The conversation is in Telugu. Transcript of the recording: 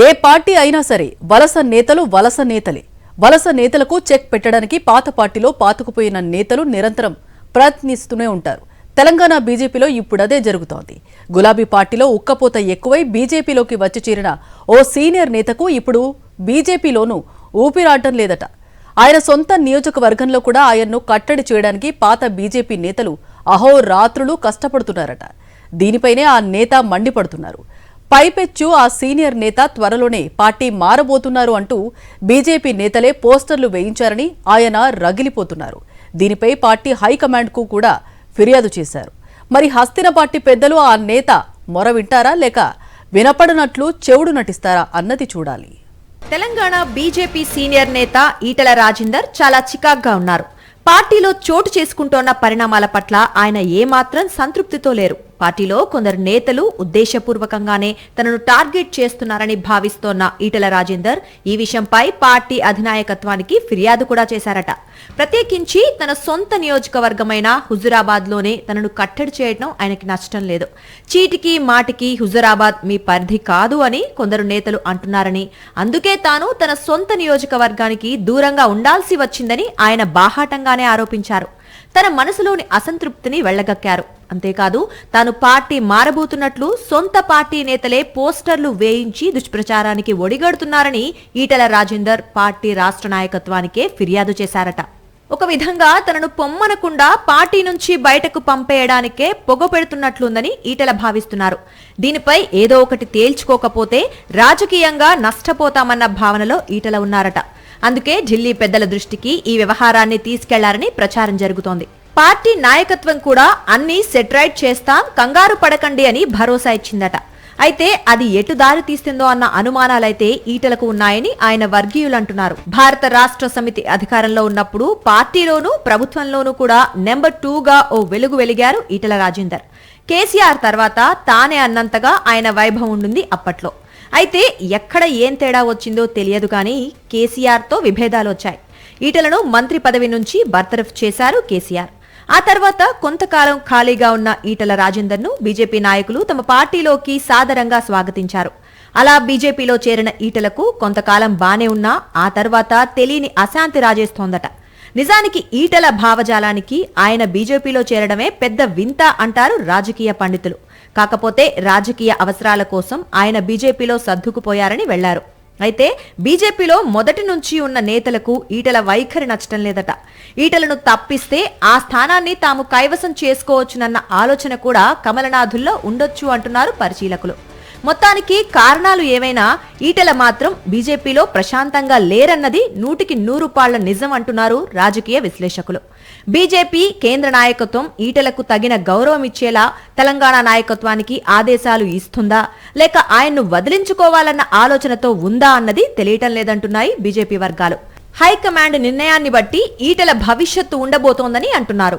ఏ పార్టీ అయినా సరే వలస నేతలే. వలస నేతలకు చెక్ పెట్టడానికి పాత పార్టీలో పాతుకుపోయిన నేతలు నిరంతరం ప్రయత్నిస్తూనే ఉంటారు. తెలంగాణ బీజేపీలో ఇప్పుడదే జరుగుతోంది. గులాబీ పార్టీలో ఉక్కపోత ఎక్కువై బీజేపీలోకి వచ్చి చేరిన ఓ సీనియర్ నేతకు ఇప్పుడు బీజేపీలోనూ ఊపిరాటం లేదట. ఆయన సొంత నియోజకవర్గంలో కూడా ఆయన్ను కట్టడి చేయడానికి పాత బీజేపీ నేతలు అహోరాత్రులు కష్టపడుతున్నారట. దీనిపైనే ఆ నేత మండిపడుతున్నారు. పైపెచ్చు ఆ సీనియర్ నేత త్వరలోనే పార్టీ మారబోతున్నారు అంటూ బీజేపీ నేతలే పోస్టర్లు వేయించారని ఆయన రగిలిపోతున్నారు. దీనిపై పార్టీ హైకమాండ్కు కూడా ఫిర్యాదు చేశారు. మరి హస్తిన పార్టీ పెద్దలు ఆ నేత మొర వింటారా లేక వినపడనట్లు చెవుడు నటిస్తారా అన్నది చూడాలి. తెలంగాణ బీజేపీ సీనియర్ నేత ఈటెల రాజేందర్ చాలా చికాగ్గా ఉన్నారు. పార్టీలో చోటు చేసుకుంటోన్న పరిణామాల పట్ల ఆయన ఏమాత్రం సంతృప్తితో లేరు. పార్టీలో కొందరు నేతలు ఉద్దేశపూర్వకంగానే తనను టార్గెట్ చేస్తున్నారని భావిస్తోన్న ఈటెల రాజేందర్ ఈ విషయంపై పార్టీ అధినాయకత్వానికి ఫిర్యాదు కూడా చేశారట. ప్రత్యేకించి తన సొంత నియోజకవర్గమైన హుజురాబాద్ లోనే తనను కట్టడి చేయడం ఆయనకి నచ్చడం లేదు. చీటికి మాటికి హుజురాబాద్ మీ పరిధి కాదు అని కొందరు నేతలు అంటున్నారని, అందుకే తాను తన సొంత నియోజకవర్గానికి దూరంగా ఉండాల్సి వచ్చిందని ఆయన బాహాటంగానే ఆరోపించారు. తన మనసులోని అసంతృప్తిని వెళ్లగక్కారు. అంతేకాదు తాను పార్టీ మారబోతున్నట్లు సొంత పార్టీ నేతలే పోస్టర్లు వేయించి దుష్ప్రచారానికి ఒడిగడుతున్నారని ఈటెల రాజేందర్ పార్టీ రాష్ట్ర నాయకత్వానికే ఫిర్యాదు చేశారట. ఒక విధంగా తనను పొమ్మనకుండా పార్టీ నుంచి బయటకు పంపేయడానికే పొగ పెడుతున్నట్లుందని ఈటెల భావిస్తున్నారు. దీనిపై ఏదో ఒకటి తేల్చుకోకపోతే రాజకీయంగా నష్టపోతామన్న భావనలో ఈటెల ఉన్నారట. అందుకే ఢిల్లీ పెద్దల దృష్టికి ఈ వ్యవహారాన్ని తీసుకెళ్లారని ప్రచారం జరుగుతోంది. పార్టీ నాయకత్వం కూడా అన్ని సెటరైట్ చేస్తాం, కంగారు పడకండి అని భరోసా ఇచ్చిందట. అయితే అది ఎటు దారి తీస్తుందో అన్న అనుమానాలైతే ఈటెలకు ఉన్నాయని ఆయన వర్గీయులు అంటున్నారు. భారత రాష్ట్ర సమితి అధికారంలో ఉన్నప్పుడు పార్టీలోనూ ప్రభుత్వంలోనూ కూడా నెంబర్ 2గా ఓ వెలుగు వెలిగారు ఈటెల రాజేందర్. కేసీఆర్ తర్వాత తానే అన్నంతగా ఆయన వైభవం ఉండింది అప్పట్లో. అయితే ఎక్కడ ఏం తేడా వచ్చిందో తెలియదు కానీ కేసీఆర్తో విభేదాలు వచ్చాయి. ఈటెలను మంత్రి పదవి నుంచి బర్తరఫ్ చేశారు కేసీఆర్. ఆ తర్వాత కొంతకాలం ఖాళీగా ఉన్న ఈటెల రాజేందర్ను బీజేపీ నాయకులు తమ పార్టీలోకి సాదరంగా స్వాగతించారు. అలా బీజేపీలో చేరిన ఈటెలకు కొంతకాలం బానే ఉన్నా ఆ తర్వాత తెలియని అశాంతి రాజేస్తోందట. నిజానికి ఈటెల భావజాలానికి ఆయన బీజేపీలో చేరడమే పెద్ద వింత అంటారు రాజకీయ పండితులు. కాకపోతే రాజకీయ అవసరాల కోసం ఆయన బీజేపీలో సర్దుకుపోయారని వెళ్లారు. అయితే బీజేపీలో మొదటి నుంచి ఉన్న నేతలకు ఈటెల వైఖరి నచ్చటం లేదట. ఈటెలను తప్పిస్తే ఆ స్థానాన్ని తాము కైవసం చేసుకోవచ్చునన్న ఆలోచన కూడా కమలనాథుల్లో ఉండొచ్చు అంటున్నారు పరిశీలకులు. మొత్తానికి కారణాలు ఏవైనా ఈటెల మాత్రం బీజేపీలో ప్రశాంతంగా లేరన్నది 100% నిజం అంటున్నారు రాజకీయ విశ్లేషకులు. బీజేపీ కేంద్ర నాయకత్వం ఈటెలకు తగిన గౌరవం ఇచ్చేలా తెలంగాణ నాయకత్వానికి ఆదేశాలు ఇస్తుందా లేక ఆయన్ను వదిలించుకోవాలన్న ఆలోచనతో ఉందా అన్నది తెలియటం లేదంటున్నాయి బీజేపీ వర్గాలు. హైకమాండ్ నిర్ణయాన్ని బట్టి ఈటెల భవిష్యత్తు ఉండబోతోందని అంటున్నారు.